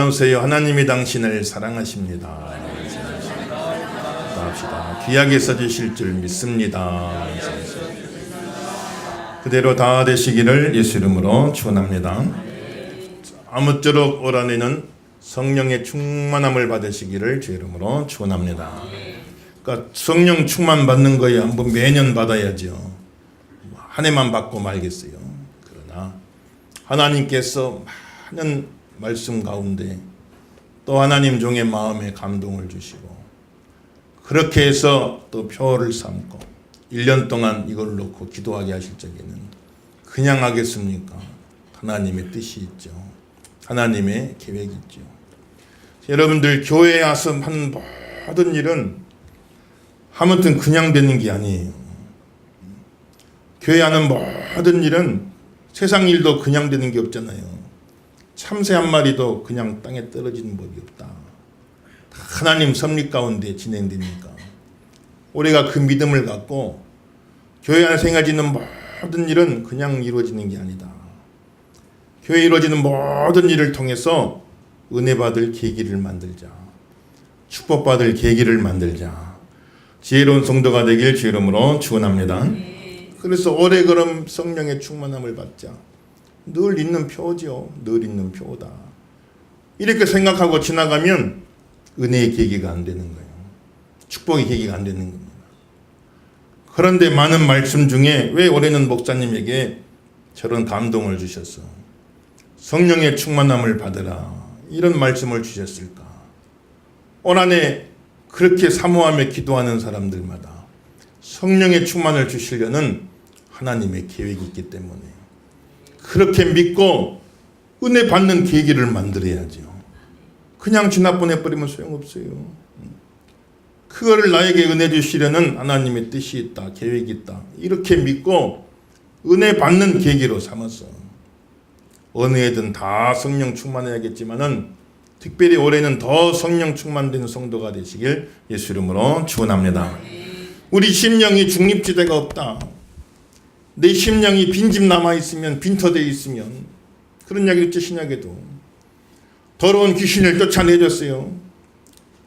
나누세요. 하나님이 당신을 사랑하십니다. 합시다. 귀하게 써주실 줄 믿습니다. 그대로 다 되시기를 예수 이름으로 축원합니다. 아무쪼록 올 한해는 성령의 충만함을 받으시기를 주 이름으로 축원합니다. 그러니까 성령 충만 받는 거에 한번 매년 받아야죠. 한 해만 받고 말겠어요. 그러나 하나님께서 많은 말씀 가운데 또 하나님 종의 마음에 감동을 주시고 그렇게 해서 또 표를 삼고 1년 동안 이걸 놓고 기도하게 하실 적에는 그냥 하겠습니까? 하나님의 뜻이 있죠. 하나님의 계획이 있죠. 여러분들 교회에 와서 하는 모든 일은 아무튼 그냥 되는 게 아니에요. 교회 하는 모든 일은 세상 일도 그냥 되는 게 없잖아요. 참새 한 마리도 그냥 땅에 떨어지는 법이 없다. 하나님 섭리 가운데 진행되니까 우리가 그 믿음을 갖고 교회 안에서 행해지는 모든 일은 그냥 이루어지는 게 아니다. 교회에 이루어지는 모든 일을 통해서 은혜 받을 계기를 만들자. 축복받을 계기를 만들자. 지혜로운 성도가 되길 주 이름으로 축원합니다. 그래서 올해 그럼 성령의 충만함을 받자. 늘 있는 표죠. 늘 있는 표다. 이렇게 생각하고 지나가면 은혜의 계기가 안 되는 거예요. 축복의 계기가 안 되는 겁니다. 그런데 많은 말씀 중에 왜 올해는 목사님에게 저런 감동을 주셨어? 성령의 충만함을 받으라. 이런 말씀을 주셨을까? 올 한해 그렇게 사모하며 기도하는 사람들마다 성령의 충만을 주시려는 하나님의 계획이 있기 때문에 그렇게 믿고 은혜 받는 계기를 만들어야죠. 그냥 지나보내버리면 소용없어요. 그거를 나에게 은혜 주시려는 하나님의 뜻이 있다, 계획이 있다. 이렇게 믿고 은혜 받는 계기로 삼았어. 어느 해든 다 성령 충만해야겠지만은 특별히 올해는 더 성령 충만된 성도가 되시길 예수 이름으로 축원합니다. 우리 심령이 중립지대가 없다. 내 심령이 빈집 남아있으면 빈터되어 있으면 그런 이야기 있죠. 신약에도 더러운 귀신을 쫓아내줬어요.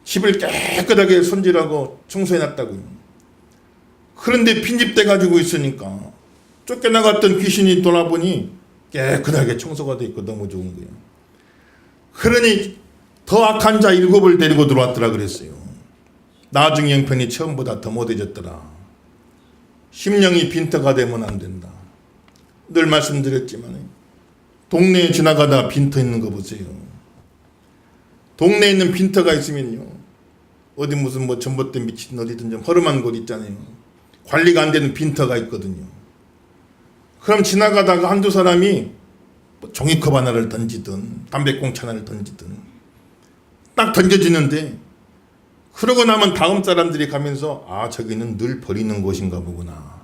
집을 깨끗하게 손질하고 청소해놨다고요. 그런데 빈집돼 가지고 있으니까 쫓겨나갔던 귀신이 돌아보니 깨끗하게 청소가 돼 있고 너무 좋은 거예요. 그러니 더 악한 자 7을 데리고 들어왔더라 그랬어요. 나중에 형편이 처음보다 더 못해졌더라. 심령이 빈터가 되면 안 된다. 늘 말씀드렸지만 동네에 지나가다 빈터 있는 거 보세요. 동네에 있는 빈터가 있으면요. 어디 무슨 뭐 전봇대 미친 어디든 좀 허름한 곳 있잖아요. 관리가 안 되는 빈터가 있거든요. 그럼 지나가다가 한두 사람이 종이컵 하나를 던지든 담배꽁초 하나를 던지든 딱 던져지는데 그러고 나면 다음 사람들이 가면서 아 저기는 늘 버리는 곳인가 보구나.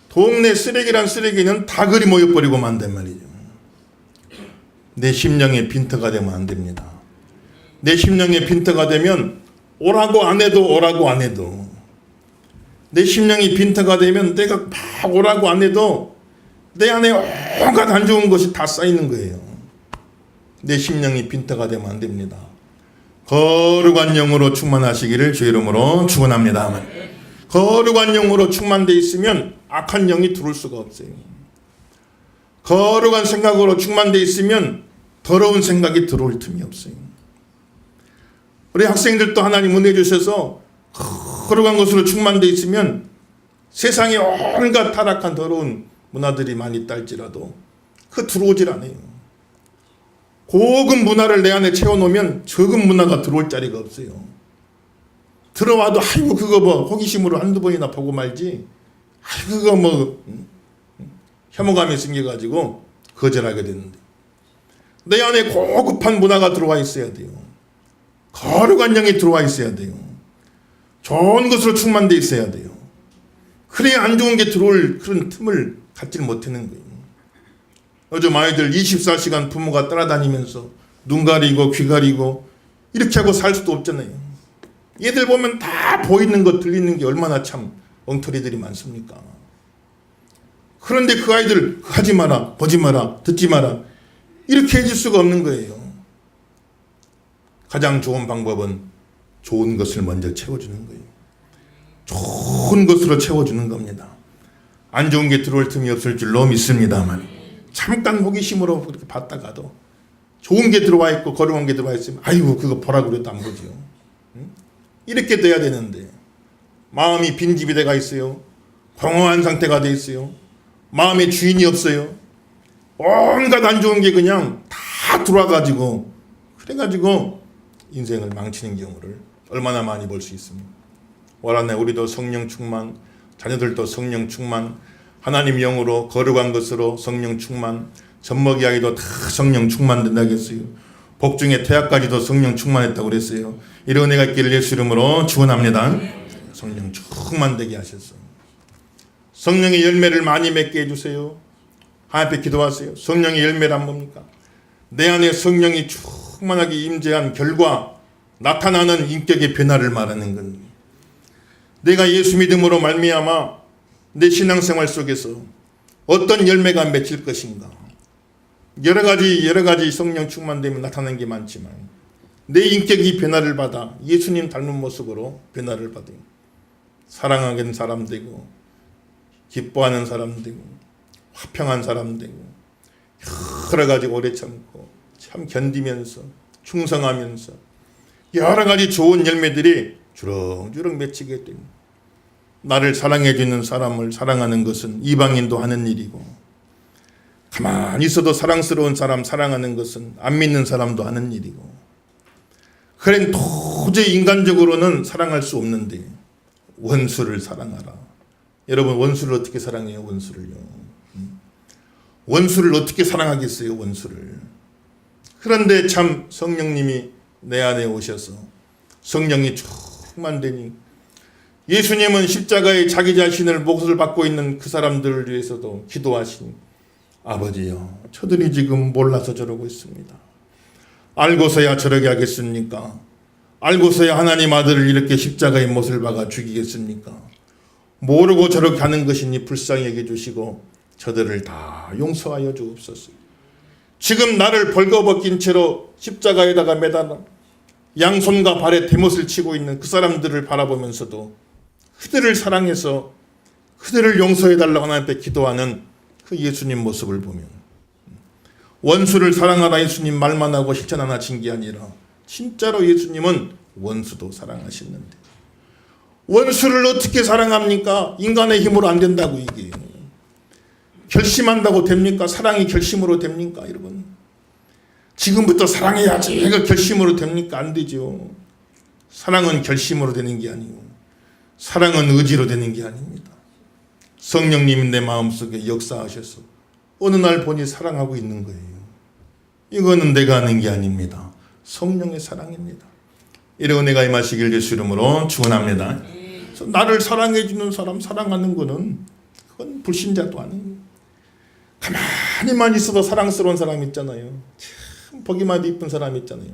동네 쓰레기란 쓰레기는 다 그리 모여버리고 만단 말이죠. 내 심령의 빈터가 되면 안 됩니다. 내 심령의 빈터가 되면 오라고 안 해도 오라고 안 해도 내 심령이 빈터가 되면 내가 막 오라고 안 해도 내 안에 온갖 안 좋은 것이 다 쌓이는 거예요. 내 심령이 빈터가 되면 안 됩니다. 거룩한 영으로 충만하시기를 주 이름으로 축원합니다. 거룩한 영으로 충만되어 있으면 악한 영이 들어올 수가 없어요. 거룩한 생각으로 충만되어 있으면 더러운 생각이 들어올 틈이 없어요. 우리 학생들도 하나님 은혜 주셔서 거룩한 것으로 충만되어 있으면 세상에 온갖 타락한 더러운 문화들이 많이 있다 할지라도 그 들어오질 않아요. 고급 문화를 내 안에 채워놓으면 적은 문화가 들어올 자리가 없어요. 들어와도 아이고 그거 뭐 호기심으로 한두 번이나 보고 말지 아이고 그거 뭐 혐오감이 생겨가지고 거절하게 되는데 내 안에 고급한 문화가 들어와 있어야 돼요. 거룩한 영이 들어와 있어야 돼요. 좋은 것으로 충만되어 있어야 돼요. 그래야 안 좋은 게 들어올 그런 틈을 갖지 못하는 거예요. 요즘 아이들 24시간 부모가 따라다니면서 눈 가리고 귀 가리고 이렇게 하고 살 수도 없잖아요. 얘들 보면 다 보이는 것 들리는 게 얼마나 참 엉터리들이 많습니까? 그런데 그 아이들 하지 마라, 보지 마라, 듣지 마라 이렇게 해줄 수가 없는 거예요. 가장 좋은 방법은 좋은 것을 먼저 채워주는 거예요. 좋은 것으로 채워주는 겁니다. 안 좋은 게 들어올 틈이 없을 줄로 믿습니다만 잠깐 호기심으로 그렇게 봤다가도 좋은 게 들어와 있고 거룩한 게 들어와 있으면 아이고 그거 보라고 그래도 안 보죠. 이렇게 돼야 되는데 마음이 빈집이 돼가 있어요. 공허한 상태가 돼 있어요. 마음에 주인이 없어요. 온갖 안 좋은 게 그냥 다 들어와가지고 그래가지고 인생을 망치는 경우를 얼마나 많이 볼 수 있습니까? 원하네 우리도 성령 충만, 자녀들도 성령 충만, 하나님 영으로 거룩한 것으로 성령 충만, 젖먹이 아이도 다 성령 충만된다겠어요. 복중의 태아까지도 성령 충만했다고 그랬어요. 이런 은혜가 있기를 예수 이름으로 축원합니다. 성령 충만되게 하셨어요. 성령의 열매를 많이 맺게 해주세요. 하나님 앞에 기도하세요. 성령의 열매란 뭡니까? 내 안에 성령이 충만하게 임재한 결과 나타나는 인격의 변화를 말하는 겁니다. 내가 예수 믿음으로 말미암아 내 신앙생활 속에서 어떤 열매가 맺힐 것인가. 여러 가지 성령 충만되면 나타나는 게 많지만 내 인격이 변화를 받아 예수님 닮은 모습으로 변화를 받아요. 사랑하는 사람 되고 기뻐하는 사람 되고 화평한 사람 되고 여러 가지 오래 참고 참 견디면서 충성하면서 여러 가지 좋은 열매들이 주렁주렁 맺히게 됩니다. 나를 사랑해 주는 사람을 사랑하는 것은 이방인도 하는 일이고 가만히 있어도 사랑스러운 사람 사랑하는 것은 안 믿는 사람도 하는 일이고 그런 도저히 인간적으로는 사랑할 수 없는데 원수를 사랑하라. 여러분 원수를 어떻게 사랑해요? 원수를요. 원수를 어떻게 사랑하겠어요? 원수를. 그런데 참 성령님이 내 안에 오셔서 성령이 충만되니 예수님은 십자가에 자기 자신을 몫을 받고 있는 그 사람들을 위해서도 기도하시니 아버지요 저들이 지금 몰라서 저러고 있습니다. 알고서야 저러게 하겠습니까? 알고서야 하나님 아들을 이렇게 십자가에 못을 박아 죽이겠습니까? 모르고 저렇게 하는 것이니 불쌍히 여겨주시고 저들을 다 용서하여 주옵소서. 지금 나를 벌거벗긴 채로 십자가에다가 매달아 양손과 발에 대못을 치고 있는 그 사람들을 바라보면서도 그들을 사랑해서 그들을 용서해달라고 하나님 앞에 기도하는 그 예수님 모습을 보면 원수를 사랑하라 예수님 말만 하고 실천 안 하신 게 아니라 진짜로 예수님은 원수도 사랑하시는데 원수를 어떻게 사랑합니까? 인간의 힘으로 안 된다고 이게. 결심한다고 됩니까? 사랑이 결심으로 됩니까? 여러분. 지금부터 사랑해야지. 이거 결심으로 됩니까? 안 되죠. 사랑은 결심으로 되는 게 아니고 사랑은 의지로 되는 게 아닙니다. 성령님이 내 마음속에 역사하셔서 어느 날 보니 사랑하고 있는 거예요. 이거는 내가 하는 게 아닙니다. 성령의 사랑입니다. 이런 은혜가 임하시길 예수 이름으로 축원합니다. 나를 사랑해 주는 사람 사랑하는 거는 그건 불신자도 아니에요. 가만히만 있어도 사랑스러운 사람 있잖아요. 참 보기만 해도 이쁜 사람 있잖아요.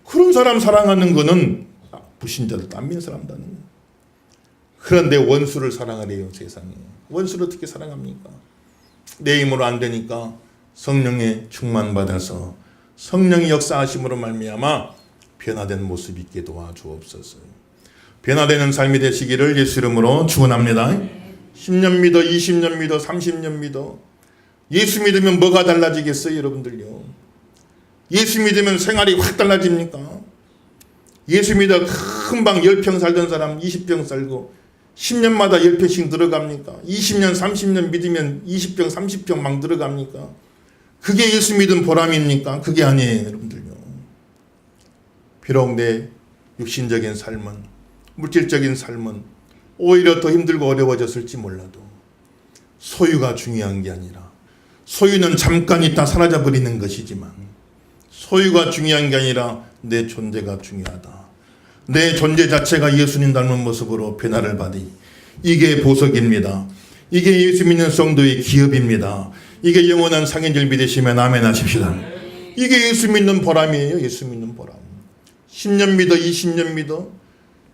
그런 사람 사랑하는 거는 불신자들도 안 믿는 사람도 아니에요. 그런데 원수를 사랑하래요. 세상에. 원수를 어떻게 사랑합니까? 내 힘으로 안 되니까 성령의 충만받아서 성령의 역사하심으로 말미암아 변화된 모습 있게 도와주옵소서. 변화되는 삶이 되시기를 예수 이름으로 축원합니다. 10년 믿어, 20년 믿어, 30년 믿어. 예수 믿으면 뭐가 달라지겠어요, 여러분들요? 예수 믿으면 생활이 확 달라집니까? 예수 믿어 금방 10평 살던 사람 20평 살고 10년마다 10평씩 들어갑니까? 20년, 30년 믿으면 20평, 30평 막 들어갑니까? 그게 예수 믿은 보람입니까? 그게 아니에요, 여러분들요. 비록 내 육신적인 삶은, 물질적인 삶은 오히려 더 힘들고 어려워졌을지 몰라도 소유가 중요한 게 아니라 소유는 잠깐 있다 사라져버리는 것이지만 소유가 중요한 게 아니라 내 존재가 중요하다. 내 존재 자체가 예수님 닮은 모습으로 변화를 받으니 이게 보석입니다. 이게 예수 믿는 성도의 기업입니다. 이게 영원한 상인들 믿으시면 아멘 하십시다. 이게 예수 믿는 보람이에요. 예수 믿는 보람. 10년 믿어 20년 믿어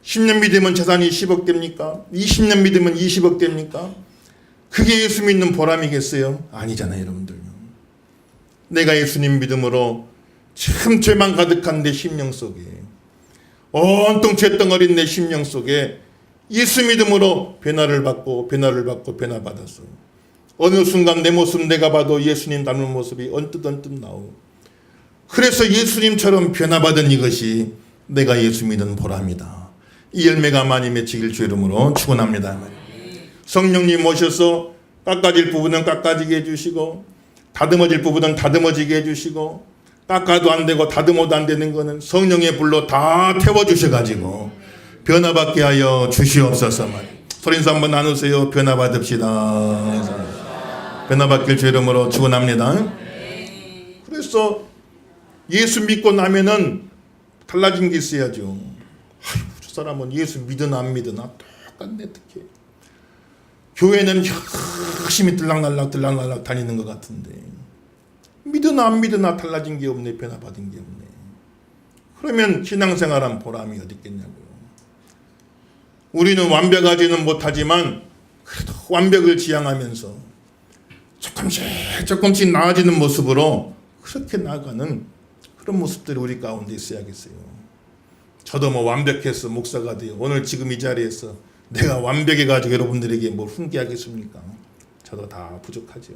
10년 믿으면 재산이 10억 됩니까? 20년 믿으면 20억 됩니까? 그게 예수 믿는 보람이겠어요? 아니잖아요, 여러분들. 내가 예수님 믿음으로 참 죄만 가득한 내 심령 속에, 온통 죄덩어린 내 심령 속에 예수 믿음으로 변화를 받고 변화받았어. 어느 순간 내 모습 내가 봐도 예수님 닮은 모습이 언뜻 나오고, 그래서 예수님처럼 변화받은 이것이 내가 예수 믿는 보람이다. 이 열매가 많이 맺히길 주 이름으로 축원합니다. 성령님 오셔서 깎아질 부분은 깎아지게 해주시고, 다듬어질 부분은 다듬어지게 해주시고, 깎아도 안 되고 다듬어도 안 되는 거는 성령의 불로 다 태워주셔가지고 변화받게 하여 주시옵소서. 소리인사 한번 나누세요. 변화받읍시다. 변화받길 주 이름으로 축원합니다. 그래서 예수 믿고 나면은 달라진 게 있어야죠. 아이고, 저 사람은 예수 믿으나 안 믿으나 똑같네. 특히 교회는 열심히 들락날락 다니는 것 같은데 믿으나 안 믿으나 달라진 게 없네. 변화받은 게 없네. 그러면 신앙생활한 보람이 어디 있겠냐고요. 우리는 완벽하지는 못하지만 그래도 완벽을 지향하면서 조금씩 나아지는 모습으로 그렇게 나아가는 그런 모습들이 우리 가운데 있어야겠어요. 저도 뭐 완벽해서 목사가 돼요. 오늘 지금 이 자리에서 내가 완벽해가지고 여러분들에게 뭘 훈계하겠습니까? 저도 다 부족하죠.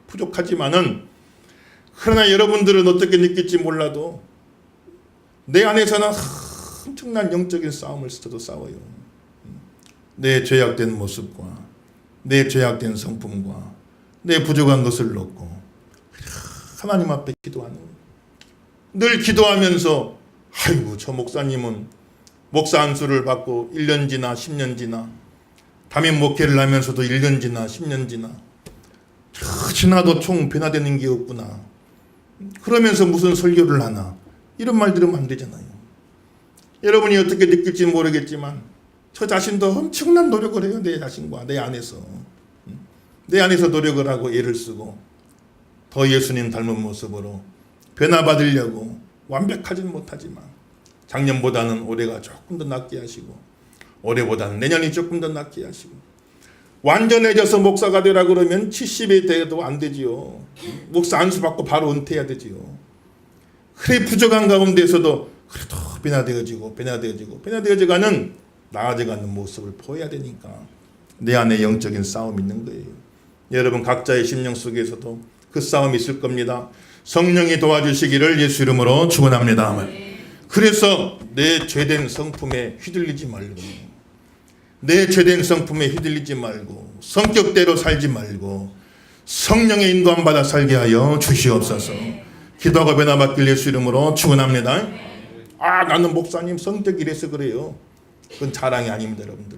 부족하지만은 그러나 여러분들은 어떻게 느낄지 몰라도 내 안에서는 엄청난 영적인 싸움을 저도 싸워요. 내 죄악된 모습과 내 죄악된 성품과 내 부족한 것을 놓고 하나님 앞에 기도하는 거예요. 늘 기도하면서 아이고 저 목사님은 목사 안수를 받고 1년 지나 10년 지나 담임 목회를 하면서도 1년 지나 10년 지나 지나도 총 변화되는 게 없구나. 그러면서 무슨 설교를 하나. 이런 말 들으면 안 되잖아요. 여러분이 어떻게 느낄지 모르겠지만 저 자신도 엄청난 노력을 해요. 내 자신과 내 안에서 노력을 하고 애를 쓰고 더 예수님 닮은 모습으로 변화받으려고 완벽하진 못하지만 작년보다는 올해가 조금 더 낫게 하시고 올해보다는 내년이 조금 더 낫게 하시고 완전해져서 목사가 되라 그러면 70에 돼도 안 되지요. 목사 안수 받고 바로 은퇴해야 되지요. 그래 부족한 가운데에서도 그래도 변화되어져가는 나아져가는 모습을 보여야 되니까 내 안에 영적인 싸움이 있는 거예요. 여러분 각자의 심령 속에서도 그 싸움이 있을 겁니다. 성령이 도와주시기를 예수 이름으로 축원합니다. 그래서 내 죄된 성품에 휘둘리지 말고 성격대로 살지 말고 성령의 인도함 받아 살게 하여 주시옵소서. 기도하고 변화받길 예수 이름으로 축원합니다. 나는 목사님 성격이 이래서 그래요. 그건 자랑이 아닙니다. 여러분들.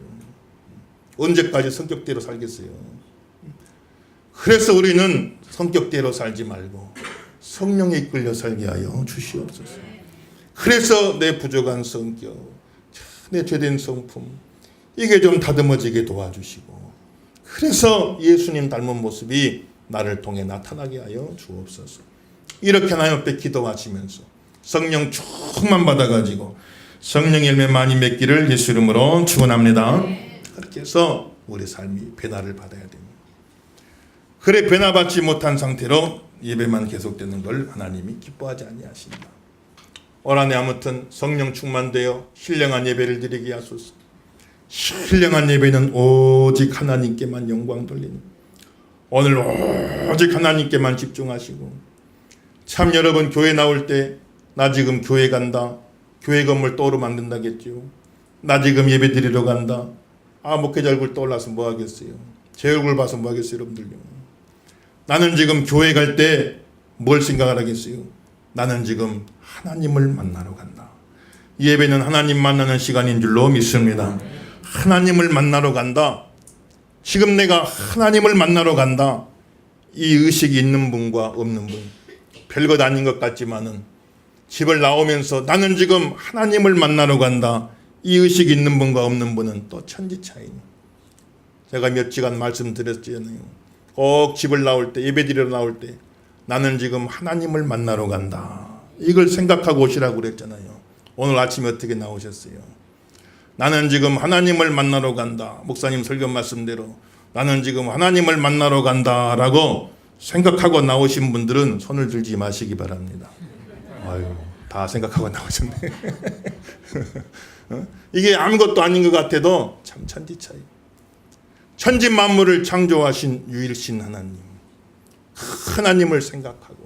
언제까지 성격대로 살겠어요. 그래서 우리는 성격대로 살지 말고 성령에 이끌려 살게 하여 주시옵소서. 그래서 내 부족한 성격, 내 죄된 성품 이게 좀 다듬어지게 도와주시고 그래서 예수님 닮은 모습이 나를 통해 나타나게 하여 주옵소서. 이렇게 하나님 앞에 기도하시면서 성령 충만 받아가지고 성령 열매 많이 맺기를 예수 이름으로 축원합니다. 그렇게 해서 우리 삶이 변화를 받아야 됩니다. 그래 변화받지 못한 상태로 예배만 계속되는 걸 하나님이 기뻐하지 아니하신다. 올 한해 아무튼 성령 충만되어 신령한 예배를 드리게 하소서. 신령한 예배는 오직 하나님께만 영광 돌리는, 오늘 오직 하나님께만 집중하시고, 참 여러분 교회 나올 때 나 지금 교회 간다, 교회 건물 떠오르 만든다겠죠. 나 지금 예배 드리러 간다. 목회자 얼굴 떠올라서 뭐 하겠어요. 제 얼굴 봐서 뭐 하겠어요. 여러분들요. 나는 지금 교회 갈 때 뭘 생각을 하겠어요. 나는 지금 하나님을 만나러 간다. 예배는 하나님 만나는 시간인 줄로 믿습니다. 하나님을 만나러 간다. 지금 내가 하나님을 만나러 간다. 이 의식이 있는 분과 없는 분, 별것 아닌 것 같지만은 집을 나오면서 나는 지금 하나님을 만나러 간다. 이 의식이 있는 분과 없는 분은 또 천지 차이니. 제가 몇 시간 말씀드렸잖아요. 꼭 집을 나올 때, 예배 드리러 나올 때 나는 지금 하나님을 만나러 간다. 이걸 생각하고 오시라고 그랬잖아요. 오늘 아침에 어떻게 나오셨어요? 나는 지금 하나님을 만나러 간다. 목사님 설교 말씀대로 나는 지금 하나님을 만나러 간다라고 생각하고 나오신 분들은 손을 들지 마시기 바랍니다. 아유, 다 생각하고 나오셨네. 이게 아무것도 아닌 것 같아도 참 천지차이. 천지 만물을 창조하신 유일신 하나님, 하나님을 생각하고.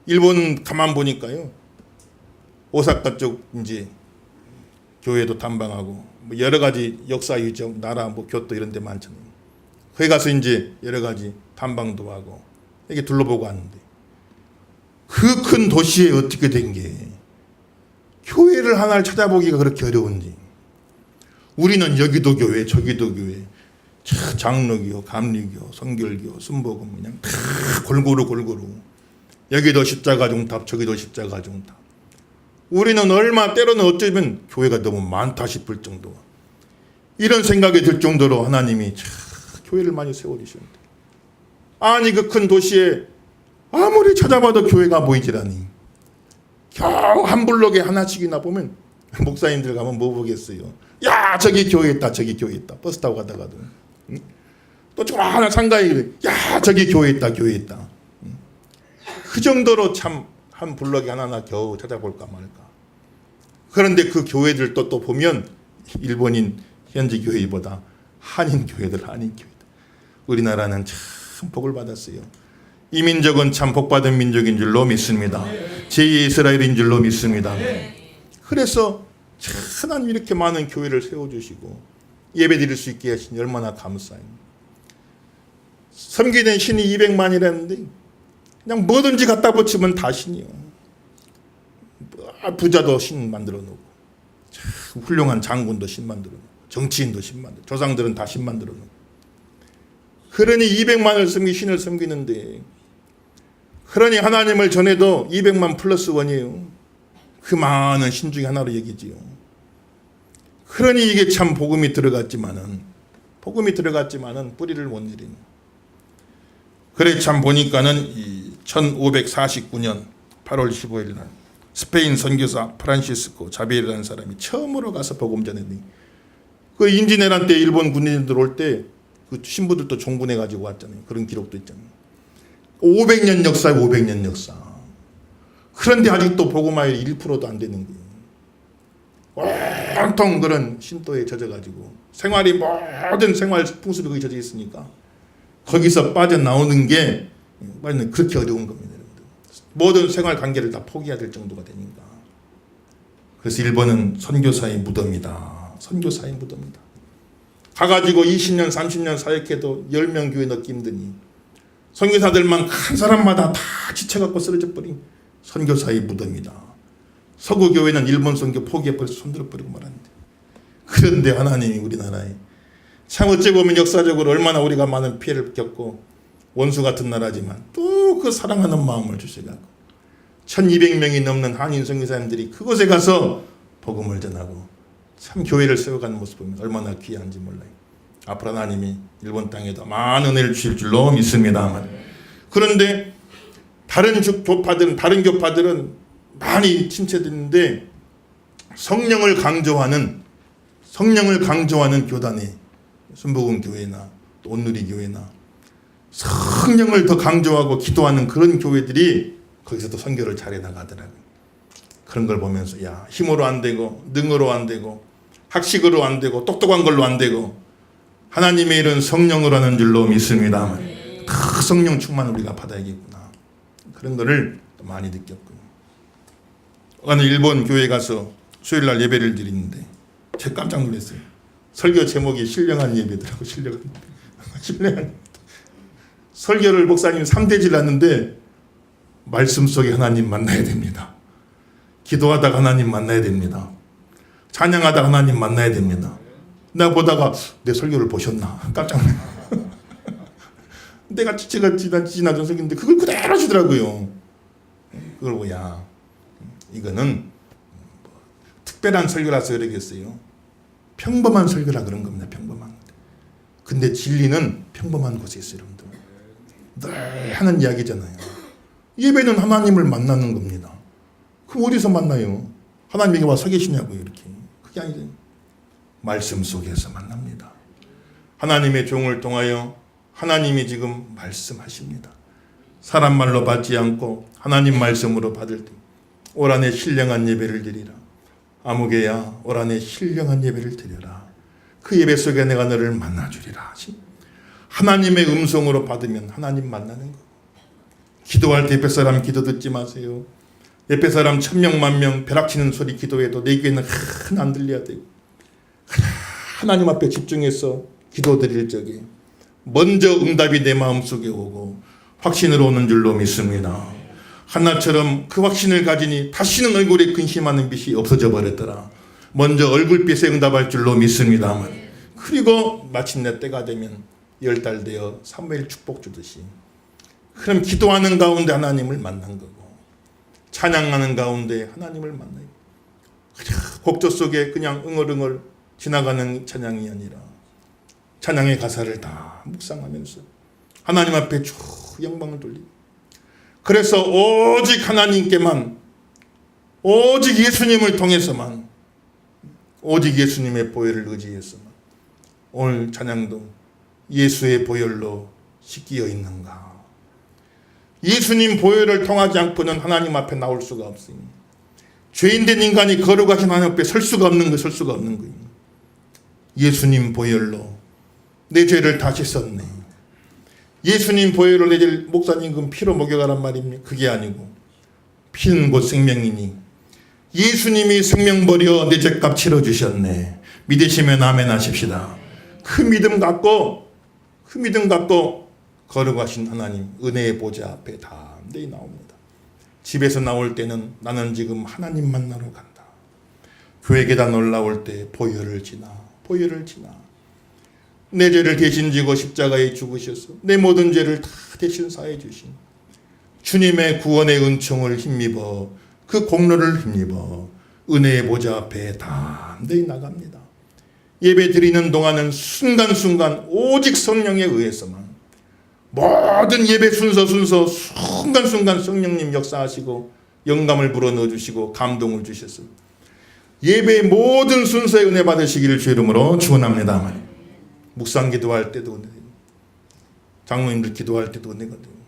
일본 가만 보니까요, 오사카 쪽 이제 교회도 탐방하고 뭐 여러 가지 역사 유적 나라 뭐 교토 이런 데 많잖아요. 거기 가서 이제 여러 가지 탐방도 하고 이렇게 둘러보고 하는데, 그 큰 도시에 어떻게 된 게 교회를 하나를 찾아보기가 그렇게 어려운지. 우리는 여기도 교회 저기도 교회, 장로교, 감리교, 성결교, 순복음 그냥 다 골고루 여기도 십자가 종탑 저기도 십자가 종탑. 우리는 얼마 때로는 어쩌면 교회가 너무 많다 싶을 정도, 이런 생각이 들 정도로 하나님이 참 교회를 많이 세워주셨는데, 아니 그 큰 도시에 아무리 찾아봐도 교회가 보이지라니. 겨우 한 블록에 하나씩이나 보면, 목사님들 가면 뭐 보겠어요. 야 저기 교회 있다 저기 교회 있다. 버스 타고 가다가도 또 저 하나 상가에 야 저기 교회 있다 교회 있다. 그 정도로 참 한 블록에 하나나 겨우 찾아볼까 말까. 그런데 그 교회들도 또 보면 일본인 현지 교회보다 한인 교회들. 우리나라는 참 복을 받았어요. 이 민족은 참 복받은 민족인 줄로 믿습니다. 제2이스라엘인 줄로 믿습니다. 그래서 참 하나님 이렇게 많은 교회를 세워주시고 예배 드릴 수 있게 하시니 얼마나 감사해요. 섬기는 신이 200만이라는데 그냥 뭐든지 갖다 붙이면 다 신이요. 부자도 신 만들어 놓고, 훌륭한 장군도 신 만들어 놓고, 정치인도 신 만들어, 조상들은 다 신 만들어 놓고. 그러니 200만을 섬기 신을 섬기는데, 그러니 하나님을 전해도 200만 플러스 원이에요. 그 많은 신 중에 하나로 얘기지요. 그러니 이게 참 복음이 들어갔지만은 뿌리를 못 내리는. 그래 참 보니까는 이 1549년 8월 15일 날 스페인 선교사 프란시스코 자비엘이라는 사람이 처음으로 가서 복음 전했더니, 그 임진왜란 때 일본 군인들 올 때 그 신부들도 종군해 가지고 왔잖아요. 그런 기록도 있잖아요. 500년 역사에 500년 역사. 그런데 아직도 복음화율이 1%도 안 되는 거예요. 온통 그런 신도에 젖어가지고 모든 생활 풍습이 거기 젖어 있으니까 거기서 빠져나오는 게 그렇게 어려운 겁니다. 여러분들. 모든 생활 관계를 다 포기해야 될 정도가 되니까. 그래서 일본은 선교사의 무덤이다. 선교사의 무덤이다. 가가지고 20년 30년 사역해도 10명 교회 넣기 힘드니 선교사들만 한 사람마다 다 지쳐갖고 쓰러져 버린 선교사의 무덤이다. 서구 교회는 일본 선교 포기해버려서 손들어버리고 말았는데, 그런데 하나님이 우리나라에 참 어찌 보면 역사적으로 얼마나 우리가 많은 피해를 겪고 원수 같은 나라지만 또 그 사랑하는 마음을 주셔갖고 1200명이 넘는 한인 선교사님들이 그곳에 가서 복음을 전하고 참 교회를 세워가는 모습 보면 얼마나 귀한지 몰라요. 앞으로 하나님이 일본 땅에도 많은 은혜를 주실 줄로 믿습니다. 그런데 다른 교파들은 많이 침체됐는데 성령을 강조하는 교단에 순복음 교회나 또 온누리 교회나 성령을 더 강조하고 기도하는 그런 교회들이 거기서도 선교를 잘해 나가더라고요. 그런 걸 보면서 야, 힘으로 안 되고 능으로 안 되고 학식으로 안 되고 똑똑한 걸로 안 되고 하나님의 일은 성령으로 하는 줄로 믿습니다. 다 성령 충만을 우리가 받아야겠구나. 그런 거를 많이 느꼈고요. 어느 일본 교회 가서 수요일 날 예배를 드리는데 제가 깜짝 놀랐어요. 설교 제목이 신령한 예배더라고. 신령한 설교를 목사님 3대질 하는데 말씀 속에 하나님 만나야 됩니다. 기도하다가 하나님 만나야 됩니다. 찬양하다가 하나님 만나야 됩니다. 내가 보다가 내 설교를 보셨나? 깜짝 놀랐어요. 내가 지나던 설교인데 그걸 그대로 하시더라고요. 그걸 뭐야. 이거는 특별한 설교라서 그러겠어요. 평범한 설교라 그런 겁니다. 평범한. 근데 진리는 평범한 곳에 있어요. 여러분들. 늘 하는 이야기잖아요. 예배는 하나님을 만나는 겁니다. 그럼 어디서 만나요? 하나님에게 와 서 계시냐고요. 이렇게. 그게 아니죠. 말씀 속에서 만납니다. 하나님의 종을 통하여 하나님이 지금 말씀하십니다. 사람 말로 받지 않고 하나님 말씀으로 받을 때 올 한해 신령한 예배를 드리라. 아무개야 올 한해 신령한 예배를 드려라. 그 예배 속에 내가 너를 만나주리라. 하나님의 음성으로 받으면 하나님 만나는 거. 기도할 때 옆에 사람 기도 듣지 마세요. 옆에 사람 1000명 10,000명 벼락치는 소리 기도해도 내 귀에는 하나 안 들려야 되고 하나님 앞에 집중해서 기도 드릴 적에 먼저 응답이 내 마음속에 오고 확신으로 오는 줄로 믿습니다. 한나처럼 그 확신을 가지니 다시는 얼굴에 근심하는 빛이 없어져 버렸더라. 먼저 얼굴빛에 응답할 줄로 믿습니다만 그리고 마침내 때가 되면 10달 되어 사무엘 축복 주듯이 그럼 기도하는 가운데 하나님을 만난 거고 찬양하는 가운데 하나님을 만나요. 곡조 속에 그냥 응얼응얼 지나가는 찬양이 아니라 찬양의 가사를 다 묵상하면서 하나님 앞에 쭉 영광을 돌리고 그래서 오직 하나님께만 오직 예수님을 통해서만 오직 예수님의 보혈을 의지해서만 오늘 찬양도 예수의 보혈로 씻기어 있는가. 예수님 보혈을 통하지 않고는 하나님 앞에 나올 수가 없습니다. 죄인된 인간이 거룩하신 하나님 앞에 설 수가 없는 거예요. 예수님 보혈로 내 죄를 다 씻었네. 예수님 보혈로 내 죄를 목사님 그럼 피로 목욕하란 말입니까? 그게 아니고 피는 곧 생명이니 예수님이 생명 버려 내 죄값 치러주셨네. 믿으시면 아멘 하십시다. 그 믿음 갖고 거룩하신 하나님 은혜의 보좌 앞에 담대히 나옵니다. 집에서 나올 때는 나는 지금 하나님 만나러 간다. 교회 계단 올라올 때 보혈을 지나 내 죄를 대신 지고 십자가에 죽으셔서 내 모든 죄를 다 대신 사해 주신 주님의 구원의 은총을 힘입어 그 공로를 힘입어 은혜의 보좌 앞에 담대히 나갑니다. 예배 드리는 동안은 순간순간 오직 성령에 의해서만 모든 예배 순서 순간순간 성령님 역사하시고 영감을 불어넣어 주시고 감동을 주셔서 예배의 모든 순서에 은혜 받으시기를 주 이름으로 축원합니다. 묵상 기도할 때도 은혜, 장로님들 기도할 때도 은혜거든요.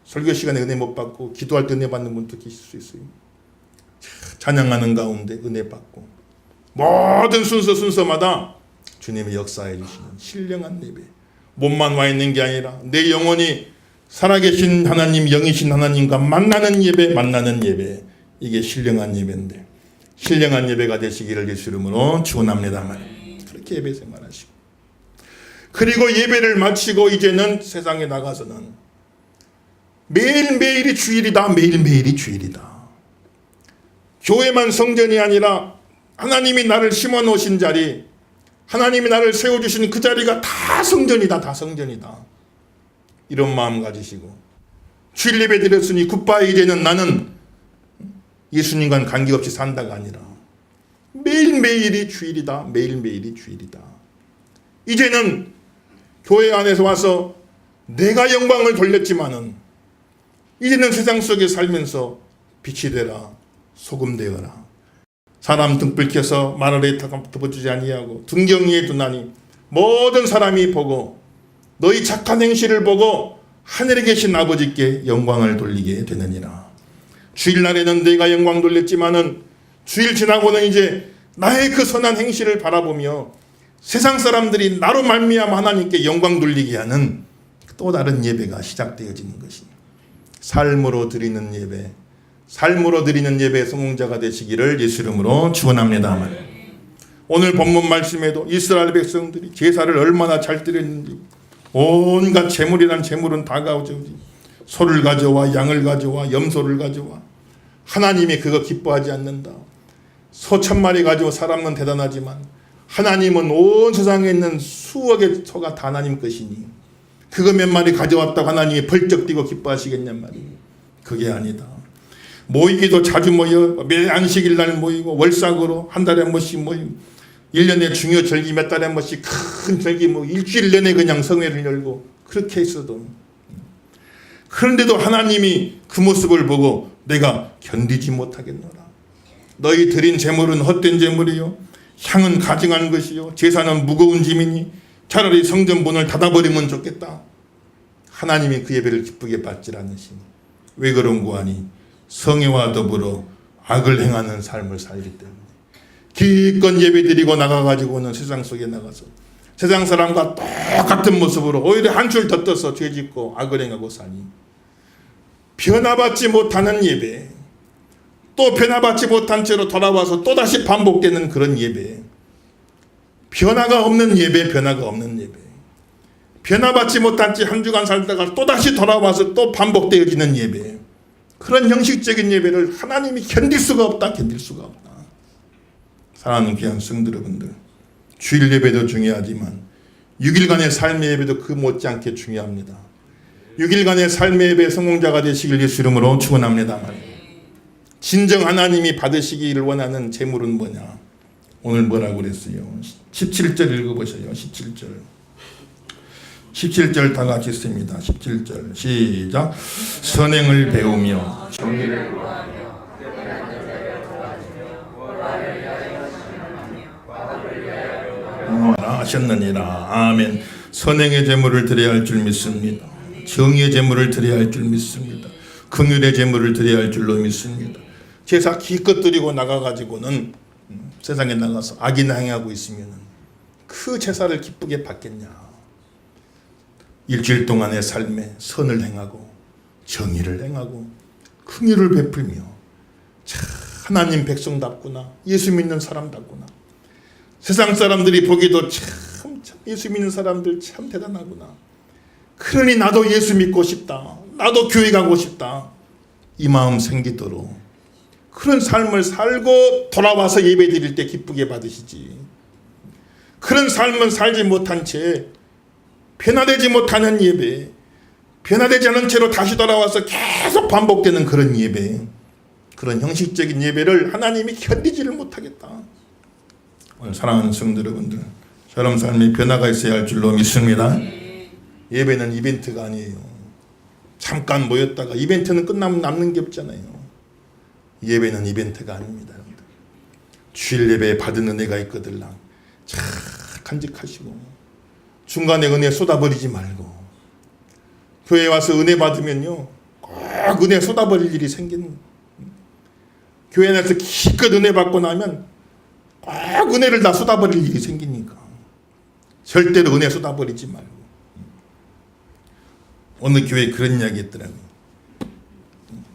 설교 시간에 은혜 못 받고 기도할 때 은혜 받는 분도 계실 수 있어요. 찬양하는 가운데 은혜 받고 모든 순서마다 주님이 역사해 주시는 신령한 예배. 몸만 와 있는 게 아니라 내 영혼이 살아계신 하나님, 영이신 하나님과 만나는 예배. 이게 신령한 예배인데 신령한 예배가 되시기를 예수 이름으로 축원합니다만 그렇게 예배 생활하시고 그리고 예배를 마치고 이제는 세상에 나가서는 매일매일이 주일이다. 교회만 성전이 아니라 하나님이 나를 심어 놓으신 자리, 하나님이 나를 세워주신 그 자리가 다 성전이다. 이런 마음 가지시고 주일 예배 드렸으니 굿바이 이제는 나는 예수님과는 관계없이 산다가 아니라 매일매일이 주일이다. 이제는 교회 안에서 와서 내가 영광을 돌렸지만은 이제는 세상 속에 살면서 빛이 되라, 소금 되어라. 사람 등불 켜서 마늘에 덮어주지 아니하고 등경이에 두나니 모든 사람이 보고 너희 착한 행실을 보고 하늘에 계신 아버지께 영광을 돌리게 되느니라. 주일날에는 내가 영광 돌렸지만은 주일 지나고는 이제 나의 그 선한 행실을 바라보며 세상 사람들이 나로 말미암아 하나님께 영광 돌리게 하는 또 다른 예배가 시작되어지는 것입니다. 삶으로 드리는 예배 성공자가 되시기를 예수 이름으로 축원합니다. 오늘 본문 말씀에도 이스라엘 백성들이 제사를 얼마나 잘 드렸는지 온갖 제물이란 제물은 다 가져오지. 소를 가져와 양을 가져와 염소를 가져와. 하나님이 그거 기뻐하지 않는다. 소 1000마리 가지고 사람은 대단하지만 하나님은 온 세상에 있는 수억의 소가 다 하나님 것이니 그거 몇 마리 가져왔다고 하나님이 벌쩍 뛰고 기뻐하시겠냔 말이에요. 그게 아니다. 모이기도 자주 모여 매 안식일 날 모이고 월삭으로 한 달에 한 번씩 모이고 1년에 중요 절기 몇 달에 한 번씩 큰 절기 일주일 내내 그냥 성회를 열고 그렇게 했어도 그런데도 하나님이 그 모습을 보고 내가 견디지 못하겠노라. 너희 드린 재물은 헛된 재물이요 향은 가증한 것이요 제사는 무거운 짐이니 차라리 성전 문을 닫아버리면 좋겠다. 하나님이 그 예배를 기쁘게 받질 않으시니 왜 그런고 하니 성애와 더불어 악을 행하는 삶을 살기 때문에 기껏 예배드리고 나가가지고는 세상 속에 나가서 세상 사람과 똑같은 모습으로 오히려 한술 더 떠서 죄짓고 악을 행하고 사니 변화받지 못하는 예배, 또 변화받지 못한 채로 돌아와서 또다시 반복되는 그런 예배, 변화가 없는 예배, 변화가 없는 예배, 변화받지 못한 채 한 주간 살다가 또다시 돌아와서 또 반복되어지는 예배, 그런 형식적인 예배를 하나님이 견딜 수가 없다, 견딜 수가 없다. 사랑하는 귀한 성도 여러분들, 주일 예배도 중요하지만 6일간의 삶의 예배도 그 못지않게 중요합니다. 6일간의 삶의 예배 성공자가 되시길 예수 이름으로 축원합니다. 진정 하나님이 받으시기를 원하는 제물은 뭐냐? 오늘 뭐라고 그랬어요? 17절 읽어보세요. 17절 다 같이 씁니다. 17절 시작. 선행을 배우며 정의를 구하며 하셨느니라. 아멘. 선행의 제물을 드려야 할 줄 믿습니다. 정의의 제물을 드려야 할 줄 믿습니다. 긍휼의 제물을 드려야 할 줄로 믿습니다. 제사 기껏 드리고 나가가지고는 세상에 나가서 악이나 행하고 있으면 그 제사를 기쁘게 받겠냐. 일주일 동안의 삶에 선을 행하고 정의를 행하고 긍휼을 베풀며 참 하나님 백성답구나, 예수 믿는 사람답구나, 세상 사람들이 보기도 참 예수 믿는 사람들 참 대단하구나, 그러니 나도 예수 믿고 싶다, 나도 교회 가고 싶다, 이 마음 생기도록 그런 삶을 살고 돌아와서 예배 드릴 때 기쁘게 받으시지. 그런 삶은 살지 못한 채 변화되지 못하는 예배, 변화되지 않은 채로 다시 돌아와서 계속 반복되는 그런 예배, 그런 형식적인 예배를 하나님이 견디지를 못하겠다. 오늘 사랑하는 성도 여러분들, 저런 삶에 변화가 있어야 할 줄로 믿습니다. 예배는 이벤트가 아니에요. 잠깐 모였다가 이벤트는 끝나면 남는 게 없잖아요. 예배는 이벤트가 아닙니다. 여러분들. 주일 예배에 받은 은혜가 있거들랑 잘 간직하시고 중간에 은혜 쏟아버리지 말고, 교회에 와서 은혜 받으면요 꼭 은혜 쏟아버릴 일이 생기는, 교회 안에서 기껏 은혜 받고 나면 꼭 은혜를 다 쏟아버릴 일이 생기니까 절대로 은혜 쏟아버리지 말고. 어느 교회에 그런 이야기 했더라고요.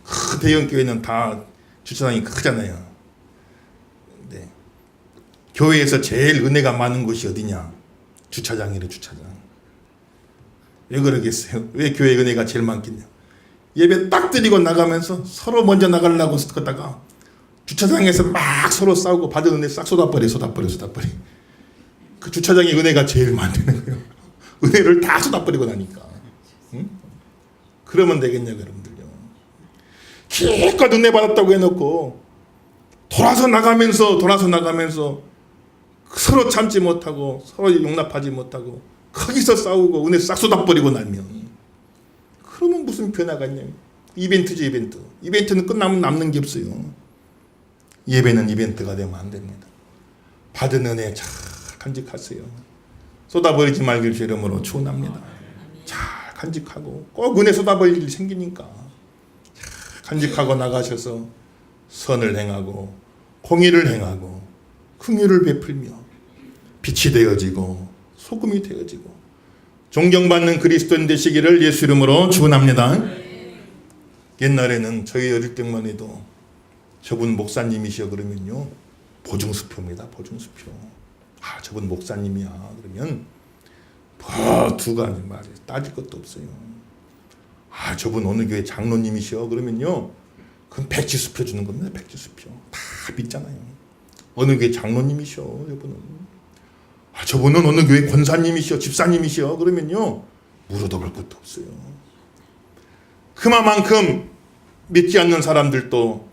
그 대형 교회는 다 주차장이 크잖아요. 네. 교회에서 제일 은혜가 많은 곳이 어디냐? 주차장이래, 주차장. 왜 그러겠어요? 왜 교회 은혜가 제일 많겠냐? 예배 딱 드리고 나가면서 서로 먼저 나가려고 하다가 주차장에서 막 서로 싸우고 받은 은혜 싹 쏟아버려. 그 주차장의 은혜가 제일 많다는 거예요. 은혜를 다 쏟아버리고 나니까. 응? 그러면 되겠냐고 여러분들요. 기껏 은혜 받았다고 해놓고 돌아서 나가면서 서로 참지 못하고 서로 용납하지 못하고 거기서 싸우고 은혜 싹 쏟아버리고 나면 그러면 무슨 변화가 있냐면 이벤트죠. 이벤트는 끝나면 남는 게 없어요. 예배는 이벤트가 되면 안 됩니다. 받은 은혜 잘 간직하세요. 쏟아버리지 말길 주 이름으로 축원합니다. 잘 간직하고 꼭 은혜 쏟아버릴 일이 생기니까 잘 간직하고 나가셔서 선을 행하고 공의를 행하고 긍휼을 베풀며 빛이 되어지고 소금이 되어지고 존경받는 그리스도인 되시기를 예수 이름으로 축원합니다. 옛날에는 저희 어릴 때만 해도 저분 목사님이시여 그러면요 보증수표입니다. 보증수표. 아 저분 목사님이야 그러면 두 가지 말이에요. 따질 것도 없어요. 아 저분 어느 교회 장로님이시여 그러면요 그건 백지수표 주는 겁니다. 백지수표. 다 믿잖아요. 어느 교회 장로님이시여 저분은. 아 저분은 어느 교회 권사님이시여 집사님이시여 그러면요 물어볼 것도 없어요. 그만큼 믿지 않는 사람들도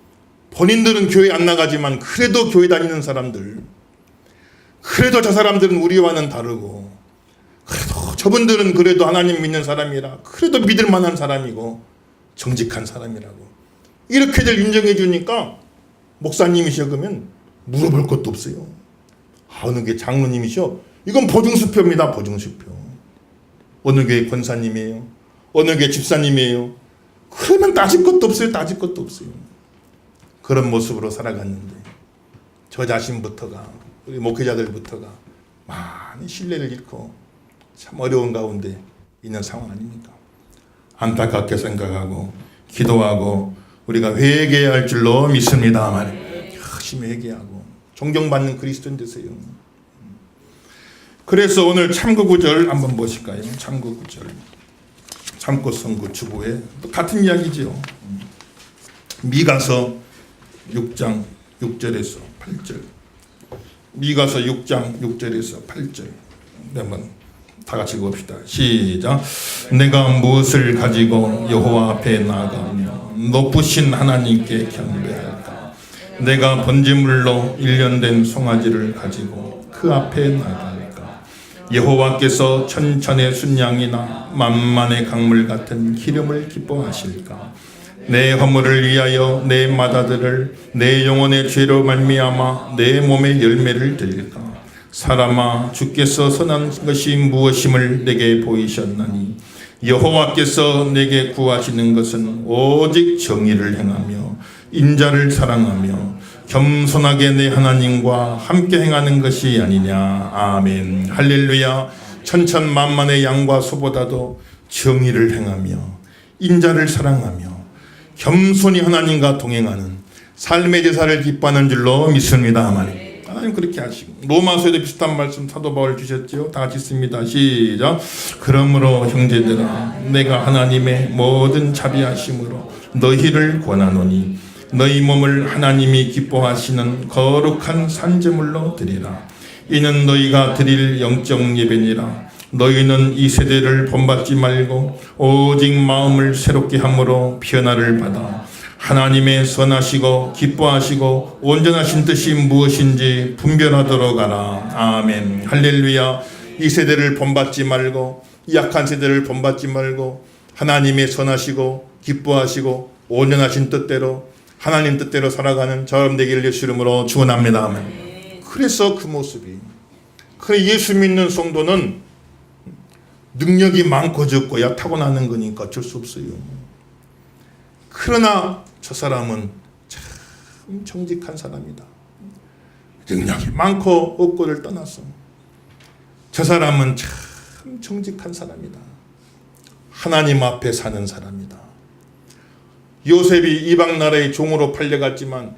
본인들은 교회 안 나가지만 그래도 교회 다니는 사람들, 그래도 저 사람들은 우리와는 다르고, 그래도 저분들은 그래도 하나님 믿는 사람이라 그래도 믿을 만한 사람이고 정직한 사람이라고 이렇게들 인정해 주니까 목사님이시여 그러면 물어볼 것도 없어요. 어느 교회 장로님이시여 이건 보증수표입니다. 보증수표. 어느 교회 권사님이에요, 어느 게 집사님이에요. 그러면 따질 것도 없어요. 따질 것도 없어요. 그런 모습으로 살아갔는데 저 자신부터가, 우리 목회자들부터가 많은 신뢰를 잃고 참 어려운 가운데 있는 상황 아닙니까? 안타깝게 생각하고 기도하고 우리가 회개해야 할 줄로 믿습니다. 열심히 회개하고 존경받는 그리스도인 되세요. 그래서 오늘 참고 구절 한번 보실까요? 참고 구절. 참고 선고 주보에 또 같은 이야기죠. 미가서 6장 6절에서 8절. 미가서 6장 6절에서 8절. 한번 다 같이 읽읍시다. 시작. 내가 무엇을 가지고 여호와 앞에 나아가며 높으신 하나님께 경배할까? 내가 번제물로 1년 된 송아지를 가지고 그 앞에 나아갈까? 여호와께서 천천의 순양이나 만만의 강물 같은 기름을 기뻐하실까? 내 허물을 위하여 내 마다들을 내 영혼의 죄로 말미암아 내 몸의 열매를 드릴까? 사람아, 주께서 선한 것이 무엇임을 내게 보이셨나니 여호와께서 내게 구하시는 것은 오직 정의를 행하며 인자를 사랑하며 겸손하게 내 하나님과 함께 행하는 것이 아니냐. 아멘. 할렐루야. 천천만만의 양과 소보다도 정의를 행하며 인자를 사랑하며 겸손히 하나님과 동행하는 삶의 제사를 기뻐하는 줄로 믿습니다. 하나님 그렇게 하시고, 로마서에도 비슷한 말씀 사도 바울 주셨죠. 다 같이 읽습니다. 시작. 그러므로 형제들아, 내가 하나님의 모든 자비하심으로 너희를 권하노니 너희 몸을 하나님이 기뻐하시는 거룩한 산제물로 드리라. 이는 너희가 드릴 영적 예배니라. 너희는 이 세대를 본받지 말고 오직 마음을 새롭게 함으로 변화를 받아 하나님의 선하시고 기뻐하시고 온전하신 뜻이 무엇인지 분별하도록 하라. 아멘. 할렐루야. 이 세대를 본받지 말고, 약한 세대를 본받지 말고 하나님의 선하시고 기뻐하시고 온전하신 뜻대로, 하나님 뜻대로 살아가는 저럼 되기를 예수 이름으로 축원합니다. 아멘. 그래서 그 모습이, 그 예수 믿는 성도는 능력이 많고 적고야 타고나는 거니까 어쩔 수 없어요. 그러나 저 사람은 참 정직한 사람이다. 능력이 많고 없고를 떠나서 저 사람은 참 정직한 사람이다. 하나님 앞에 사는 사람이다. 요셉이 이방 나라의 종으로 팔려갔지만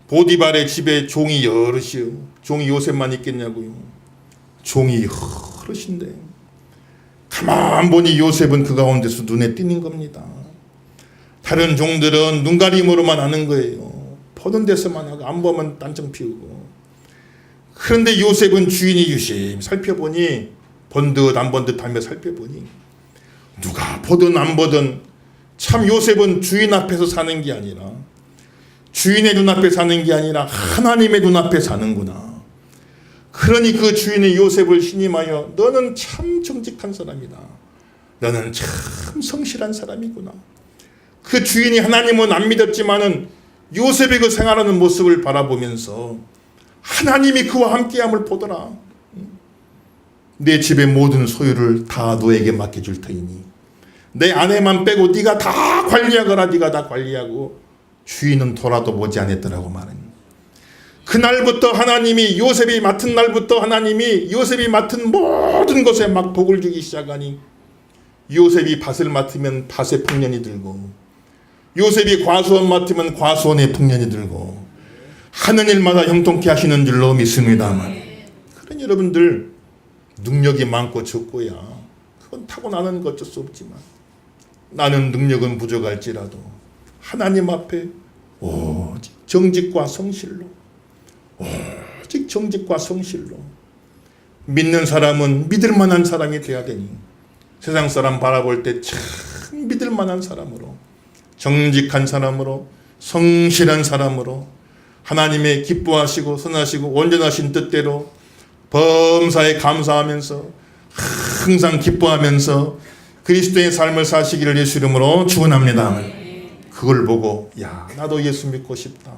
보디발의 집에 종이 여럿이요. 종이 요셉만 있겠냐고요. 종이 여럿인데 가만 보니 요셉은 그 가운데서 눈에 띄는 겁니다. 다른 종들은 눈가림으로만 하는 거예요. 보는 데서만 하고 안 보면 딴청 피우고. 그런데 요셉은 주인이 유심히 살펴보니, 본 듯 안 본 듯 하며 살펴보니 누가 보든 안 보든 참 요셉은 주인 앞에서 사는 게 아니라, 주인의 눈앞에 사는 게 아니라 하나님의 눈앞에 사는구나. 그러니 그 주인의 요셉을 신임하여 너는 참 정직한 사람이다. 너는 참 성실한 사람이구나. 그 주인이 하나님은 안 믿었지만은 요셉의 그 생활하는 모습을 바라보면서 하나님이 그와 함께함을 보더라. 내 집의 모든 소유를 다 너에게 맡겨줄 터이니 내 아내만 빼고 네가 다 관리하거라. 네가 다 관리하고. 주인은 돌아도 보지 않았더라고 말은. 그날부터 하나님이, 요셉이 맡은 날부터 하나님이 요셉이 맡은 모든 것에 막 복을 주기 시작하니, 요셉이 밭을 맡으면 밭에 풍년이 들고, 요셉이 과수원 맡으면 과수원에 풍년이 들고, 하는 일마다 형통케 하시는 줄로 믿습니다만, 그런 여러분들 능력이 많고 적고야 그건 타고나는 것 어쩔 수 없지만, 나는 능력은 부족할지라도 하나님 앞에 오직 정직과 성실로, 오직 정직과 성실로 믿는 사람은 믿을 만한 사람이 돼야 되니, 세상 사람 바라볼 때 참 믿을 만한 사람으로, 정직한 사람으로, 성실한 사람으로, 하나님의 기뻐하시고 선하시고 온전하신 뜻대로 범사에 감사하면서 항상 기뻐하면서 그리스도의 삶을 사시기를 예수 이름으로 축원합니다. 그걸 보고 야, 나도 예수 믿고 싶다.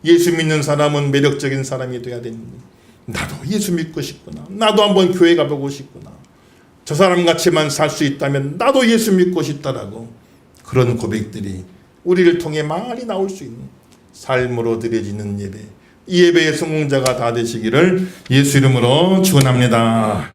예수 믿는 사람은 매력적인 사람이 돼야 되는데 나도 예수 믿고 싶구나. 나도 한번 교회 가보고 싶구나. 저 사람 같이만 살 수 있다면 나도 예수 믿고 싶다라고 그런 고백들이 우리를 통해 많이 나올 수 있는 삶으로 드려지는 예배, 이 예배의 성공자가 다 되시기를 예수 이름으로 축원합니다.